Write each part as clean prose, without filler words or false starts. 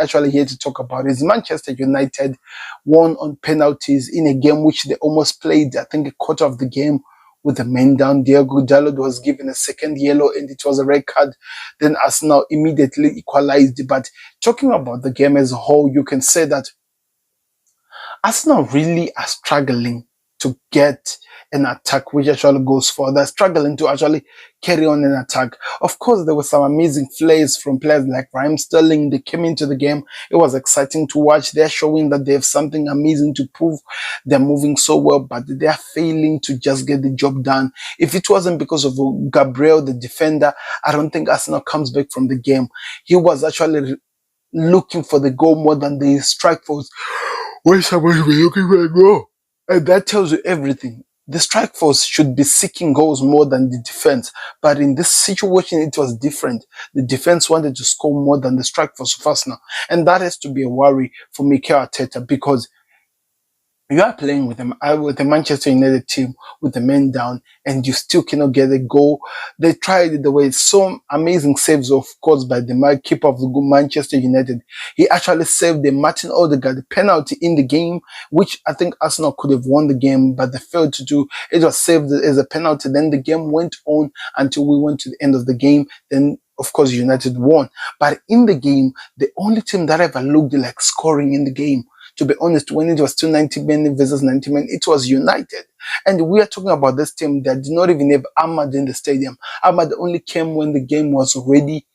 actually here to talk about is Manchester United won on penalties in a game which they almost played, I think, a quarter of the game with the men down. Diogo Dalot was given a second yellow and it was a red card. Then Arsenal immediately equalized. But talking about the game as a whole, you can say that Arsenal really are struggling to get an attack which actually goes for. They're struggling to actually carry on an attack. Of course, there were some amazing plays from players like Raheem Sterling. They came into the game. It was exciting to watch. They're showing that they have something amazing to prove. They're moving so well, but they're failing to just get the job done. If it wasn't because of Gabriel, the defender, I don't think Arsenal comes back from the game. He was actually looking for the goal more than the strike force. Why someone be looking for a goal? And that tells you everything. The strike force should be seeking goals more than the defense. But in this situation, it was different. The defense wanted to score more than the strike force of Arsenal. And that has to be a worry for Mikel Arteta, because you are playing with the Manchester United team with the men down and you still cannot get a goal. They tried it the way. So amazing saves, of course, by the keeper of the Manchester United. He actually saved the Martin Odegaard penalty in the game, which I think Arsenal could have won the game, but they failed to do. It was saved as a penalty. Then the game went on until we went to the end of the game. Then, of course, United won. But in the game, the only team that ever looked like scoring in the game, to be honest, when it was 290 men versus 90 men, it was United. And we are talking about this team that did not even have Ahmad in the stadium. Ahmad only came when the game was already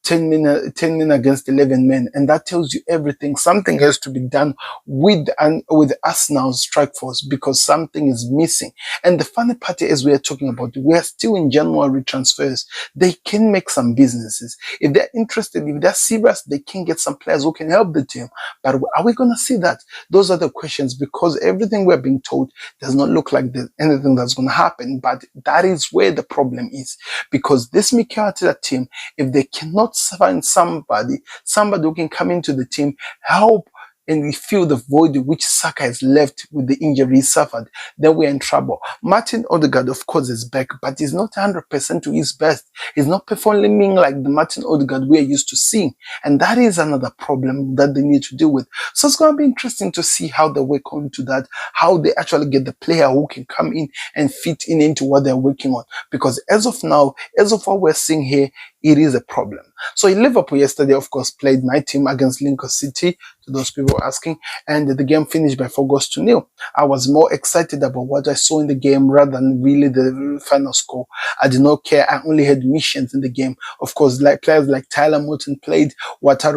10 men against 11 men. And that tells you everything. Something has to be done with Arsenal's strike force, because something is missing. And the funny part is, we are talking about, we are still in January transfers. They can make some businesses. If they're interested, if they're serious, they can get some players who can help the team. But are we going to see that? Those are the questions, because everything we're being told does not look like there's anything that's going to happen. But that is where the problem is, because this Mikel Arteta team, if they cannot find somebody who can come into the team, help and fill the void which Saka has left with the injury he suffered, then we're in trouble. Martin Odegaard, of course, is back, but he's not 100% to his best. He's not performing like the Martin Odegaard we are used to seeing. And that is another problem that they need to deal with. So it's going to be interesting to see how they work on to that, how they actually get the player who can come in and fit in into what they're working on. Because as of now, as of what we're seeing here, it is a problem. So Liverpool yesterday, of course, played my team against Lincoln City, to those people asking, and the game finished by 4 goals to 0. I was more excited about what I saw in the game rather than really the final score. I did not care. I only had missions in the game. Of course, like players like Tyler Morton played, Wataru